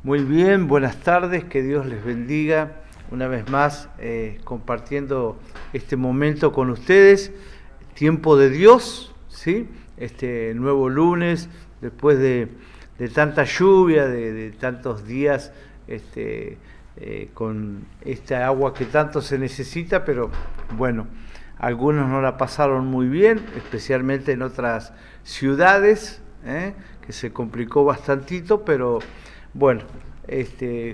Muy bien, buenas tardes, que Dios les bendiga una vez más compartiendo este momento con ustedes, tiempo de Dios, ¿sí? Este nuevo lunes, después de tanta lluvia, de tantos días con esta agua que tanto se necesita, pero bueno, algunos no la pasaron muy bien, especialmente en otras ciudades, que se complicó bastantito, pero bueno,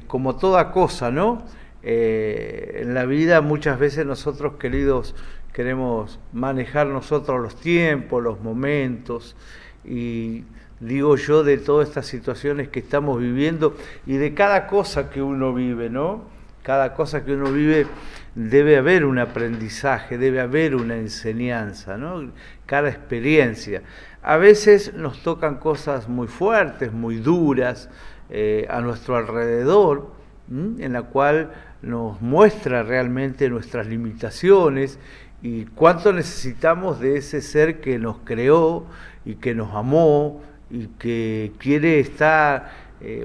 como toda cosa, ¿no? En la vida muchas veces nosotros, queridos, queremos manejar nosotros los tiempos, los momentos, y digo yo de todas estas situaciones que estamos viviendo y de cada cosa que uno vive, ¿no? Cada cosa que uno vive debe haber un aprendizaje, debe haber una enseñanza, ¿no? Cada experiencia. A veces nos tocan cosas muy fuertes, muy duras, a nuestro alrededor, en la cual nos muestra realmente nuestras limitaciones y cuánto necesitamos de ese ser que nos creó y que nos amó y que quiere estar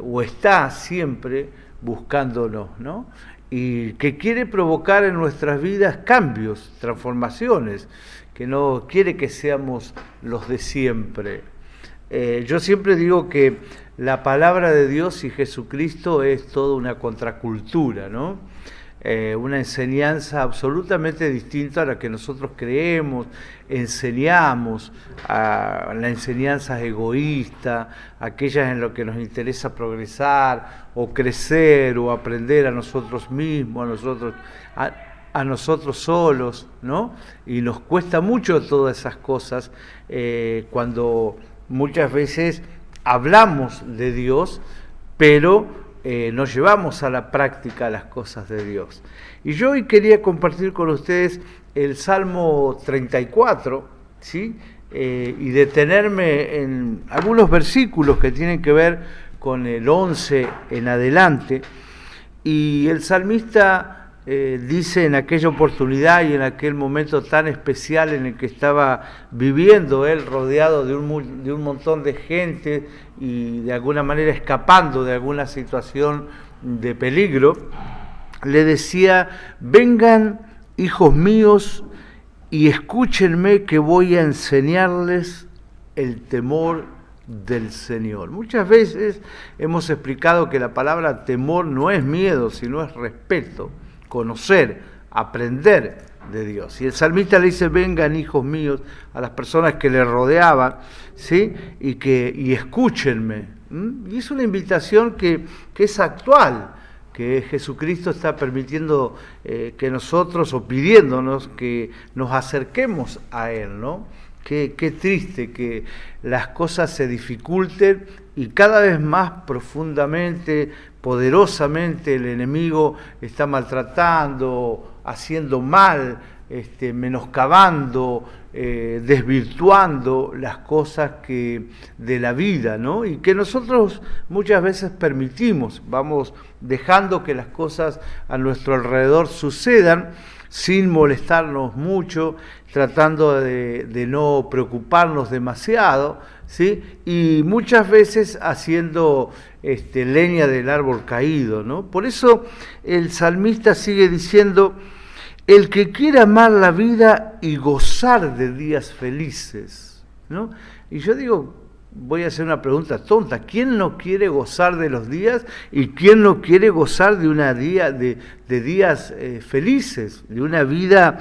o está siempre buscándonos, ¿no? Y que quiere provocar en nuestras vidas cambios, transformaciones, que no quiere que seamos los de siempre. Yo siempre digo que la palabra de Dios y Jesucristo es toda una contracultura, ¿no? Una enseñanza absolutamente distinta a la que nosotros creemos, enseñamos, a la enseñanza egoísta, aquellas en lo que nos interesa progresar o crecer o aprender a nosotros mismos, a nosotros solos, ¿no? Y nos cuesta mucho todas esas cosas cuando muchas veces hablamos de Dios, pero no llevamos a la práctica las cosas de Dios. Y yo hoy quería compartir con ustedes el Salmo 34, ¿sí? Y detenerme en algunos versículos que tienen que ver con el 11 en adelante. Y el salmista dice en aquella oportunidad y en aquel momento tan especial en el que estaba viviendo él, rodeado de un montón de gente y de alguna manera escapando de alguna situación de peligro, le decía: vengan, hijos míos, y escúchenme, que voy a enseñarles el temor del Señor. Muchas veces hemos explicado que la palabra temor no es miedo, sino es respeto, conocer, aprender de Dios. Y el salmista le dice: vengan, hijos míos, a las personas que le rodeaban, ¿sí? Y escúchenme. Y es una invitación que es actual, que Jesucristo está permitiendo que nosotros, o pidiéndonos que nos acerquemos a Él, ¿no? Qué triste que las cosas se dificulten y cada vez más profundamente, poderosamente el enemigo está maltratando, haciendo mal, menoscabando, desvirtuando las cosas de la vida, ¿no? Y que nosotros muchas veces permitimos, vamos dejando que las cosas a nuestro alrededor sucedan sin molestarnos mucho, tratando de no preocuparnos demasiado, ¿sí? Y muchas veces haciendo leña del árbol caído, ¿no? Por eso el salmista sigue diciendo: el que quiere amar la vida y gozar de días felices, ¿no? Y yo digo, voy a hacer una pregunta tonta: ¿quién no quiere gozar de los días y quién no quiere gozar de de días felices, de una vida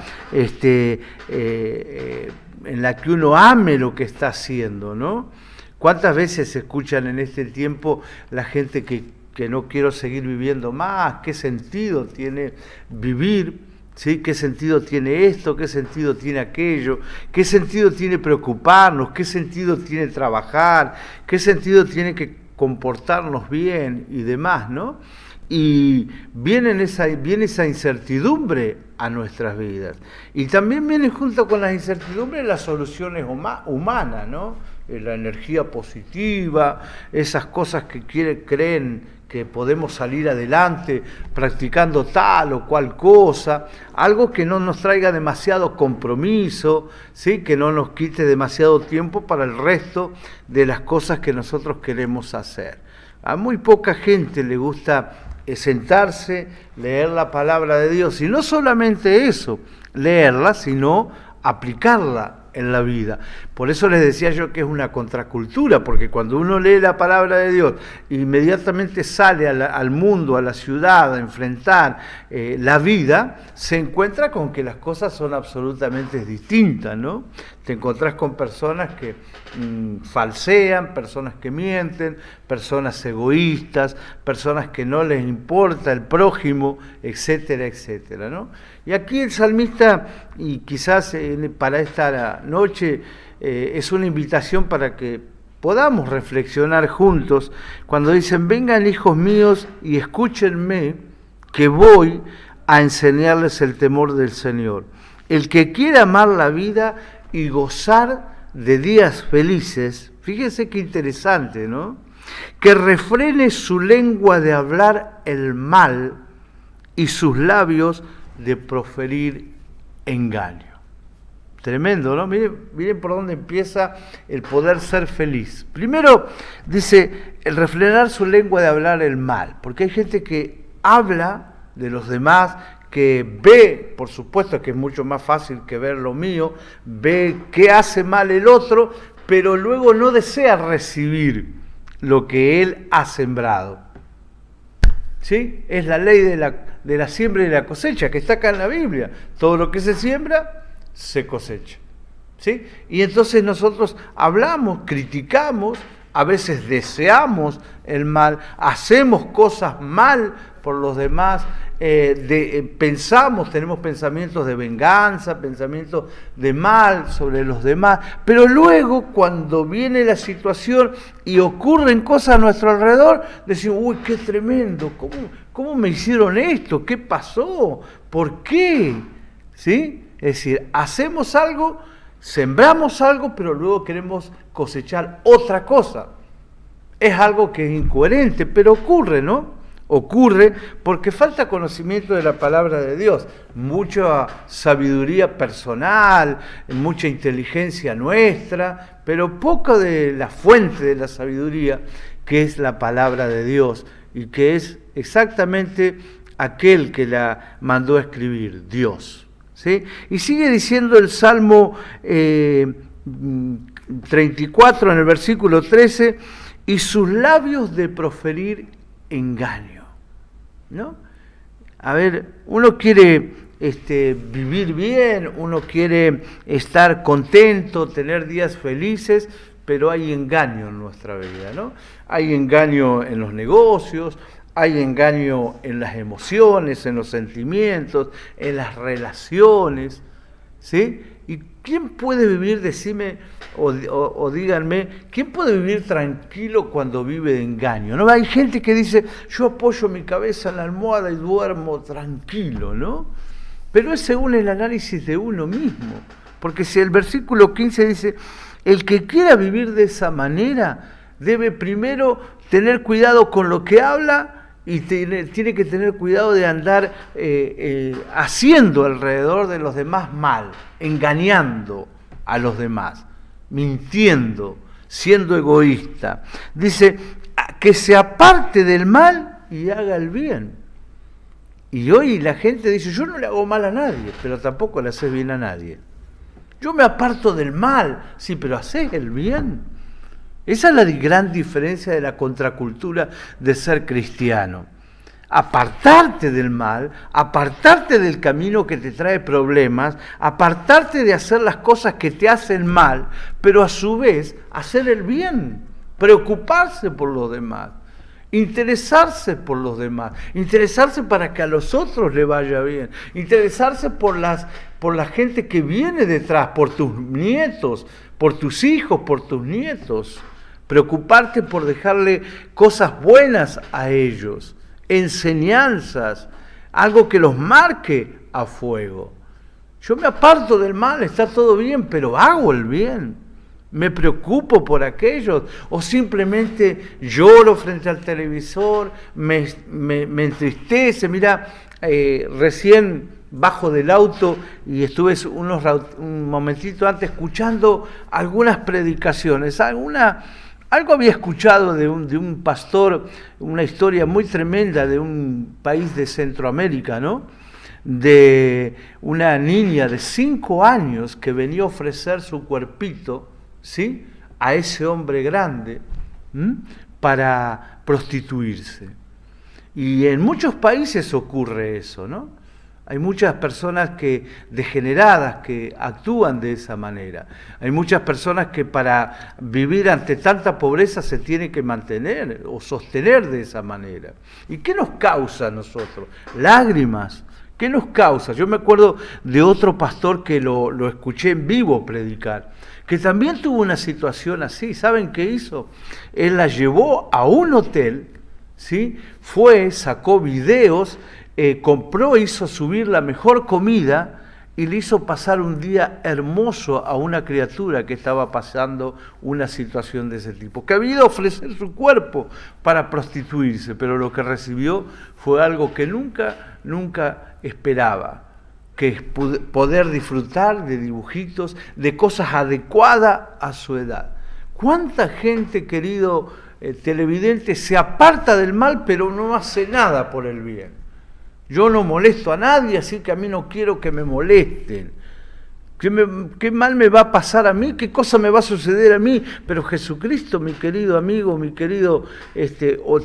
en la que uno ame lo que está haciendo, ¿no? ¿Cuántas veces se escuchan en este tiempo la gente que no quiero seguir viviendo más? ¿Qué sentido tiene vivir? ¿Sí? ¿Qué sentido tiene esto? ¿Qué sentido tiene aquello? ¿Qué sentido tiene preocuparnos? ¿Qué sentido tiene trabajar? ¿Qué sentido tiene que comportarnos bien y demás, ¿no? Y viene esa incertidumbre a nuestras vidas. Y también viene junto con las incertidumbres las soluciones humanas, ¿no? La energía positiva, esas cosas que creen que podemos salir adelante practicando tal o cual cosa, algo que no nos traiga demasiado compromiso, ¿sí? Que no nos quite demasiado tiempo para el resto de las cosas que nosotros queremos hacer. A muy poca gente le gusta sentarse, leer la palabra de Dios, y no solamente eso, leerla, sino aplicarla en la vida. Por eso les decía yo que es una contracultura, porque cuando uno lee la palabra de Dios, inmediatamente sale al mundo, a la ciudad, a enfrentar la vida, se encuentra con que las cosas son absolutamente distintas, ¿no? Te encontrás con personas que falsean, personas que mienten, personas egoístas, personas que no les importa el prójimo, etcétera, etcétera, ¿no? Y aquí el salmista, y quizás para esta noche, es una invitación para que podamos reflexionar juntos, cuando dicen: vengan hijos míos y escúchenme, que voy a enseñarles el temor del Señor. El que quiera amar la vida y gozar de días felices, fíjense qué interesante, ¿no? Que refrene su lengua de hablar el mal y sus labios de proferir engaño. Tremendo, ¿no? Miren por dónde empieza el poder ser feliz. Primero dice, el refrenar su lengua de hablar el mal, porque hay gente que habla de los demás, que ve, por supuesto que es mucho más fácil que ver lo mío, ve qué hace mal el otro, pero luego no desea recibir lo que él ha sembrado. ¿Sí? Es la ley de la siembra y la cosecha, que está acá en la Biblia. Todo lo que se siembra, se cosecha. ¿Sí? Y entonces nosotros hablamos, criticamos, a veces deseamos el mal, hacemos cosas mal por los demás, pensamos, tenemos pensamientos de venganza, pensamientos de mal sobre los demás, pero luego cuando viene la situación y ocurren cosas a nuestro alrededor, decimos: uy, qué tremendo, ¿cómo me hicieron esto? ¿Qué pasó? ¿Por qué? ¿Sí? Es decir, hacemos algo, sembramos algo, pero luego queremos cosechar otra cosa. Es algo que es incoherente, pero ocurre, ¿no? Ocurre porque falta conocimiento de la palabra de Dios, mucha sabiduría personal, mucha inteligencia nuestra, pero poco de la fuente de la sabiduría, que es la palabra de Dios, y que es exactamente aquel que la mandó a escribir, Dios. ¿Sí? Y sigue diciendo el Salmo 34 en el versículo 13, y sus labios de proferir engaño, ¿no? A ver, uno quiere vivir bien, uno quiere estar contento, tener días felices, pero hay engaño en nuestra vida, ¿no? Hay engaño en los negocios, hay engaño en las emociones, en los sentimientos, en las relaciones, ¿sí? ¿Y quién puede vivir, decime, o díganme, quién puede vivir tranquilo cuando vive de engaño? ¿No? Hay gente que dice: yo apoyo mi cabeza en la almohada y duermo tranquilo, ¿no? Pero es según el análisis de uno mismo, porque si el versículo 15 dice: el que quiera vivir de esa manera debe primero tener cuidado con lo que habla, y tiene que tener cuidado de andar haciendo alrededor de los demás mal, engañando a los demás, mintiendo, siendo egoísta. Dice, que se aparte del mal y haga el bien. Y hoy la gente dice: yo no le hago mal a nadie, pero tampoco le haces bien a nadie. Yo me aparto del mal, sí, pero haces el bien. Esa es la gran diferencia de la contracultura de ser cristiano. Apartarte del mal, apartarte del camino que te trae problemas, apartarte de hacer las cosas que te hacen mal, pero a su vez hacer el bien, preocuparse por los demás, interesarse por los demás, interesarse para que a los otros le vaya bien, interesarse por la gente que viene detrás, por tus nietos, por tus hijos, por tus nietos. Preocuparte por dejarle cosas buenas a ellos, enseñanzas, algo que los marque a fuego. Yo me aparto del mal, está todo bien, pero hago el bien. Me preocupo por aquellos, o simplemente lloro frente al televisor, me entristece. Mira, recién bajo del auto y estuve un momentito antes escuchando algunas predicaciones, Algo había escuchado de un pastor, una historia muy tremenda de un país de Centroamérica, ¿no? De una niña de 5 años que venía a ofrecer su cuerpito, ¿sí?, a ese hombre grande, para prostituirse. Y en muchos países ocurre eso, ¿no? Hay muchas personas degeneradas que actúan de esa manera. Hay muchas personas que para vivir ante tanta pobreza se tienen que mantener o sostener de esa manera. ¿Y qué nos causa a nosotros? Lágrimas. ¿Qué nos causa? Yo me acuerdo de otro pastor que lo escuché en vivo predicar, que también tuvo una situación así. ¿Saben qué hizo? Él la llevó a un hotel, ¿sí? Fue, sacó videos, compró, hizo subir la mejor comida y le hizo pasar un día hermoso a una criatura que estaba pasando una situación de ese tipo, que había ido a ofrecer su cuerpo para prostituirse, pero lo que recibió fue algo que nunca esperaba, que es poder disfrutar de dibujitos, de cosas adecuadas a su edad. ¿Cuánta gente, querido televidente, se aparta del mal pero no hace nada por el bien? Yo no molesto a nadie, así que a mí no quiero que me molesten. ¿Qué mal me va a pasar a mí? ¿Qué cosa me va a suceder a mí? Pero Jesucristo, mi querido amigo, mi querido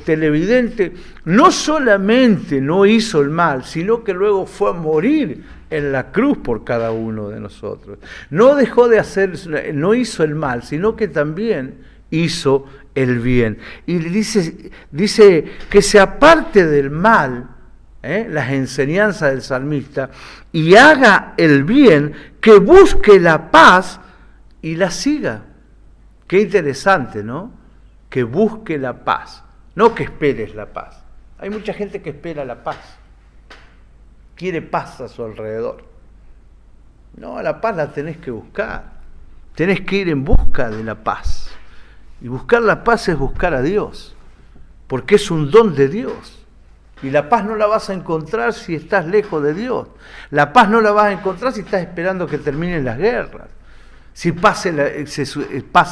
televidente, no solamente no hizo el mal, sino que luego fue a morir en la cruz por cada uno de nosotros. No dejó de no hizo el mal, sino que también hizo el bien. Y dice que se aparte del mal, las enseñanzas del salmista, y haga el bien, que busque la paz y la siga. Qué interesante, ¿no? Que busque la paz, no que esperes la paz. Hay mucha gente que espera la paz, quiere paz a su alrededor. No, la paz la tenés que buscar, tenés que ir en busca de la paz. Y buscar la paz es buscar a Dios, porque es un don de Dios. Y la paz no la vas a encontrar si estás lejos de Dios. La paz no la vas a encontrar si estás esperando que terminen las guerras, si pase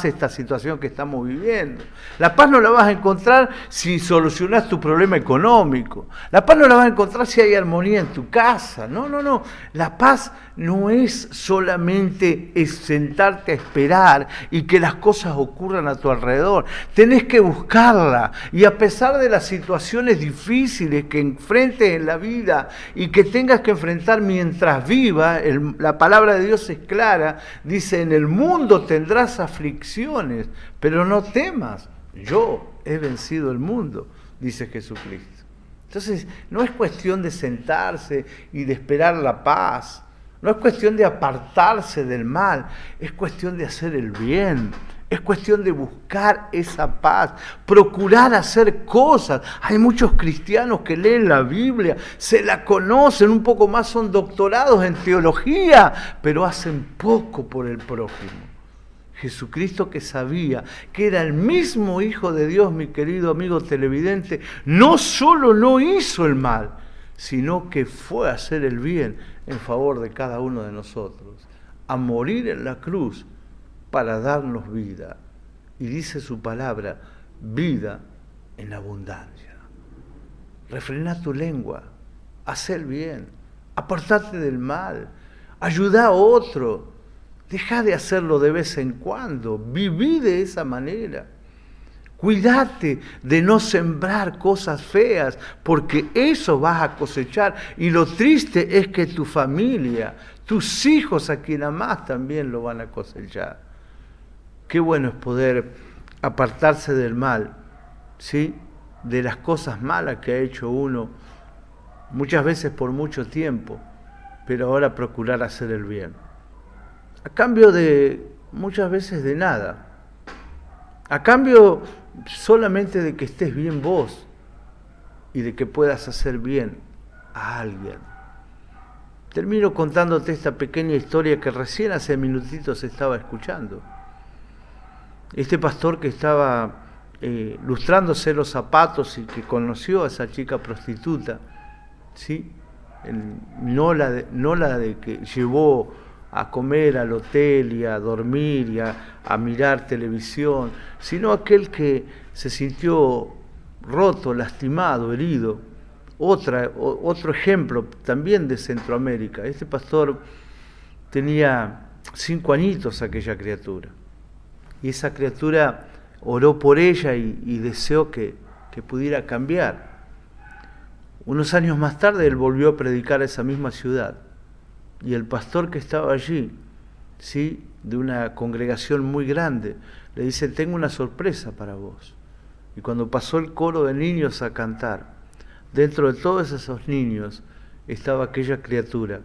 esta situación que estamos viviendo. La paz no la vas a encontrar si solucionás tu problema económico. La paz no la vas a encontrar si hay armonía en tu casa. No. La paz no es solamente sentarte a esperar y que las cosas ocurran a tu alrededor. Tenés que buscarla. Y a pesar de las situaciones difíciles que enfrentes en la vida y que tengas que enfrentar mientras viva, la palabra de Dios es clara, dice: en el mundo tendrás aflicciones, pero no temas, yo he vencido el mundo, dice Jesucristo. Entonces, no es cuestión de sentarse y de esperar la paz, no es cuestión de apartarse del mal, es cuestión de hacer el bien, es cuestión de buscar esa paz, procurar hacer cosas. Hay muchos cristianos que leen la Biblia, se la conocen, un poco más son doctorados en teología, pero hacen poco por el prójimo. Jesucristo, que sabía que era el mismo Hijo de Dios, mi querido amigo televidente, no solo no hizo el mal, sino que fue a hacer el bien en favor de cada uno de nosotros, a morir en la cruz para darnos vida. Y dice su palabra, vida en abundancia. Refrena tu lengua, haz el bien, apartate del mal, ayuda a otro. Deja de hacerlo de vez en cuando, viví de esa manera. Cuídate de no sembrar cosas feas, porque eso vas a cosechar. Y lo triste es que tu familia, tus hijos a quien amás también lo van a cosechar. Qué bueno es poder apartarse del mal, ¿sí? De las cosas malas que ha hecho uno, muchas veces por mucho tiempo, pero ahora procurar hacer el bien. A cambio de, muchas veces, de nada. A cambio solamente de que estés bien vos y de que puedas hacer bien a alguien. Termino contándote esta pequeña historia que recién hace minutitos estaba escuchando. Este pastor que estaba lustrándose los zapatos y que conoció a esa chica prostituta, ¿sí? No la de que llevó a comer al hotel y a dormir y a mirar televisión, sino aquel que se sintió roto, lastimado, herido. Otro ejemplo también de Centroamérica. Este pastor tenía 5 añitos aquella criatura. Y esa criatura oró por ella y deseó que pudiera cambiar. Unos años más tarde él volvió a predicar a esa misma ciudad. Y el pastor que estaba allí, ¿sí?, de una congregación muy grande, le dice: tengo una sorpresa para vos. Y cuando pasó el coro de niños a cantar, dentro de todos esos niños estaba aquella criatura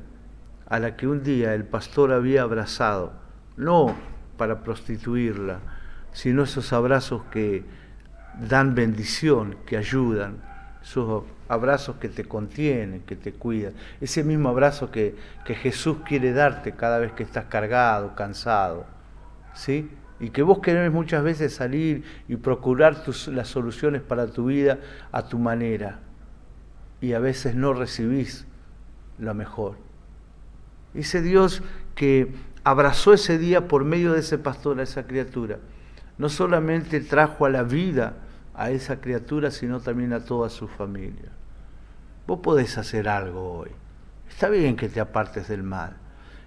a la que un día el pastor había abrazado, no para prostituirla, sino esos abrazos que dan bendición, que ayudan, esos abrazos que te contienen, que te cuidan, ese mismo abrazo que Jesús quiere darte cada vez que estás cargado, cansado, ¿sí? Y que vos querés muchas veces salir y procurar las soluciones para tu vida a tu manera, y a veces no recibís lo mejor. Ese Dios que abrazó ese día por medio de ese pastor a esa criatura, no solamente trajo a la vida a esa criatura, sino también a toda su familia. Vos podés hacer algo hoy. Está bien que te apartes del mal.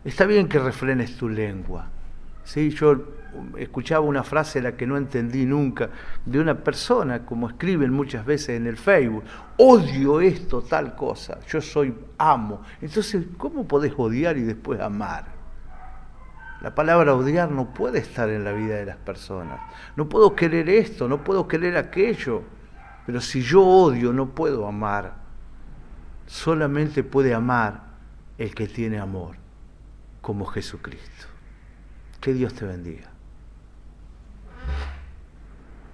Está bien que refrenes tu lengua. ¿Sí? Yo escuchaba una frase, la que no entendí nunca, de una persona, como escriben muchas veces en el Facebook: odio esto, tal cosa, yo soy amo. Entonces, ¿cómo podés odiar y después amar? La palabra odiar no puede estar en la vida de las personas. No puedo querer esto, no puedo querer aquello, pero si yo odio no puedo amar. Solamente puede amar el que tiene amor, como Jesucristo. Que Dios te bendiga.